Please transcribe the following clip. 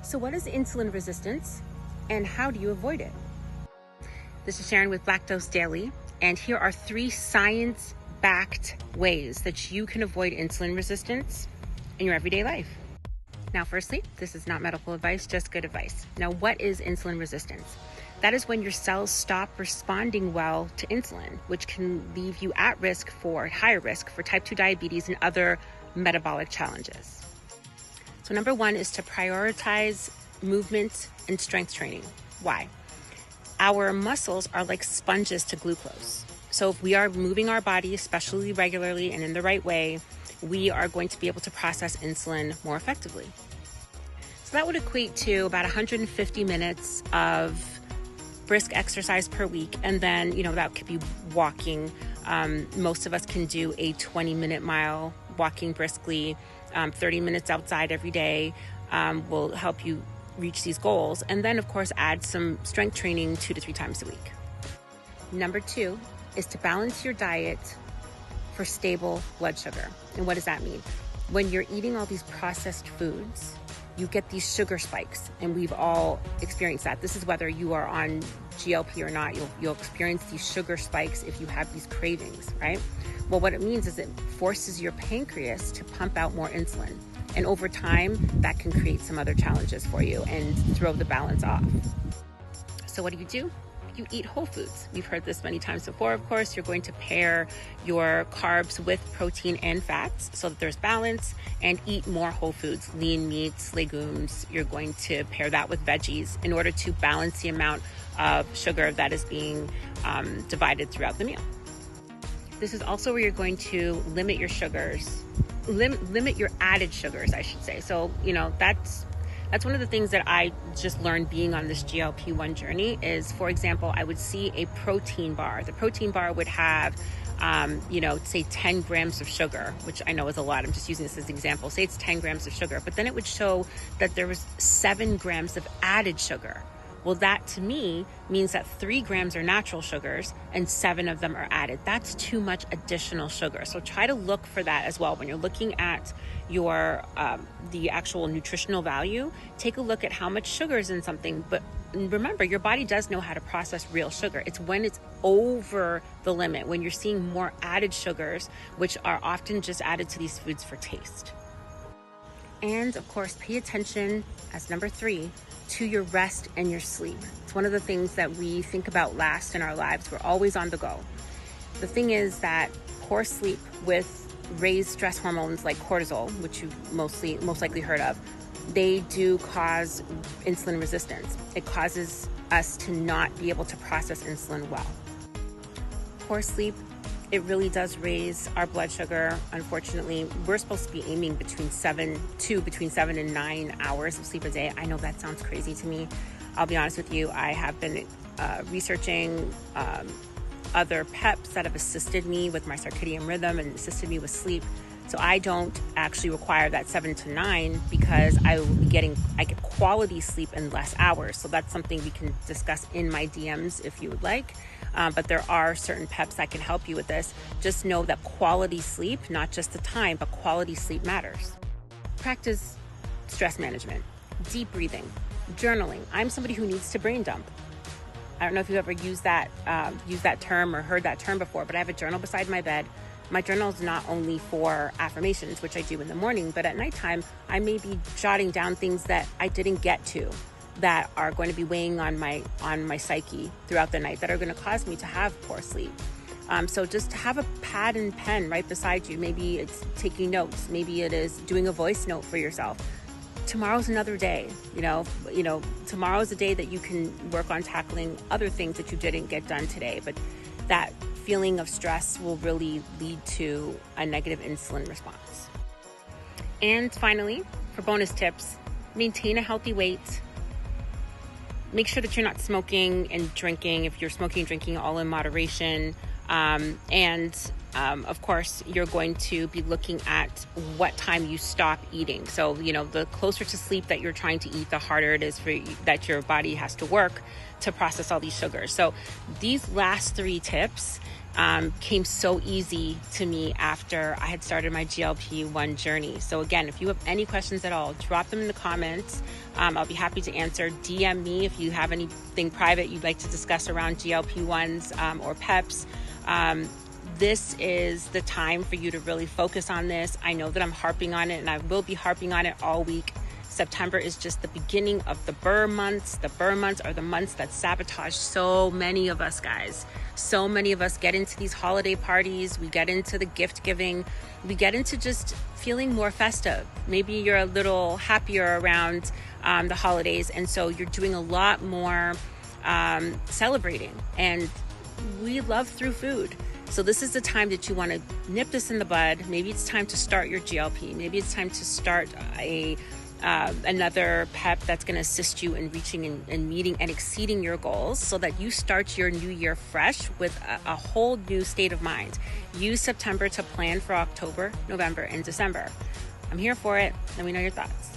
So what is insulin resistance and how do you avoid it? This is Sharon with Black Dose Daily, and here are 3 science-backed ways that you can avoid insulin resistance in your everyday life. Now, firstly, this is not medical advice, just good advice. Now, what is insulin resistance? That is when your cells stop responding well to insulin, which can leave you at risk for higher risk for type 2 diabetes and other metabolic challenges. So number 1 is to prioritize movement and strength training. Why? Our muscles are like sponges to glucose. So if we are moving our body, especially regularly and in the right way, we are going to be able to process insulin more effectively. So that would equate to about 150 minutes of brisk exercise per week. And then, that could be walking. Most of us can do a 20-minute mile walking briskly. 30 minutes outside every day will help you reach these goals. And then, of course, add some strength training 2 to 3 times a week. Number 2 is to balance your diet for stable blood sugar. And what does that mean? When you're eating all these processed foods, you get these sugar spikes, and we've all experienced that. This is whether you are on GLP or not. You'll experience these sugar spikes if you have these cravings, right? Well, what it means is it forces your pancreas to pump out more insulin. And over time, that can create some other challenges for you and throw the balance off. So what do? You eat whole foods. We've heard this many times before, of course. You're going to pair your carbs with protein and fats so that there's balance, and eat more whole foods, lean meats, legumes. You're going to pair that with veggies in order to balance the amount of sugar that is being divided throughout the meal. This is also where you're going to limit your sugars, limit your added sugars, I should say. So, that's one of the things that I just learned being on this GLP-1 journey is, for example, I would see a protein bar. The protein bar would have, say 10 grams of sugar, which I know is a lot. I'm just using this as an example. Say it's 10 grams of sugar, but then it would show that there was 7 grams of added sugar. Well, that to me means that 3 grams are natural sugars and 7 of them are added. That's too much additional sugar. So try to look for that as well. When you're looking at your the actual nutritional value, take a look at how much sugar is in something. But remember, your body does know how to process real sugar. It's when it's over the limit, when you're seeing more added sugars, which are often just added to these foods for taste. And of course, pay attention, as number 3, to your rest and your sleep. It's one of the things that we think about last in our lives. We're always on the go. The thing is that poor sleep with raised stress hormones like cortisol, which you've most likely heard of, they do cause insulin resistance. It causes us to not be able to process insulin well. Poor sleep, it really does raise our blood sugar. Unfortunately, we're supposed to be aiming between 7 and 9 hours of sleep a day. I know that sounds crazy to me. I'll be honest with you. I have been researching other PEPs that have assisted me with my circadian rhythm and assisted me with sleep. So I don't actually require that 7 to 9 because I get quality sleep in less hours. So that's something we can discuss in my DMs if you would like. But there are certain PEPs that can help you with this. Just know that quality sleep, not just the time, but quality sleep matters. Practice stress management, deep breathing, journaling. I'm somebody who needs to brain dump. I don't know if you've ever used that term or heard that term before, but I have a journal beside my bed. My journal is not only for affirmations, which I do in the morning, but at nighttime, I may be jotting down things that I didn't get to that are going to be weighing on my psyche throughout the night, that are going to cause me to have poor sleep. So just to have a pad and pen right beside you. Maybe it's taking notes. Maybe it is doing a voice note for yourself. Tomorrow's another day. Tomorrow's a day that you can work on tackling other things that you didn't get done today. But that feeling of stress will really lead to a negative insulin response. And finally, for bonus tips, maintain a healthy weight. Make sure that you're not smoking and drinking. If you're smoking and drinking, all in moderation. Of course, you're going to be looking at what time you stop eating. So, the closer to sleep that you're trying to eat, the harder it is that your body has to work to process all these sugars. So these last 3 tips came so easy to me after I had started my GLP-1 journey. So again, if you have any questions at all, drop them in the comments. I'll be happy to answer. DM me if you have anything private you'd like to discuss around GLP-1s or PEPs. This is the time for you to really focus on this. I know that I'm harping on it, and I will be harping on it all week. September is just the beginning of the burr months. The burr months are the months that sabotage so many of us, guys. So many of us get into these holiday parties. We get into the gift giving. We get into just feeling more festive. Maybe you're a little happier around the holidays, and so you're doing a lot more celebrating. And we love through food. So this is the time that you want to nip this in the bud. Maybe it's time to start your GLP. Maybe it's time to start another PEP that's going to assist you in reaching and meeting and exceeding your goals, so that you start your new year fresh with a whole new state of mind. Use September to plan for October, November, and December. I'm here for it. Let me know your thoughts.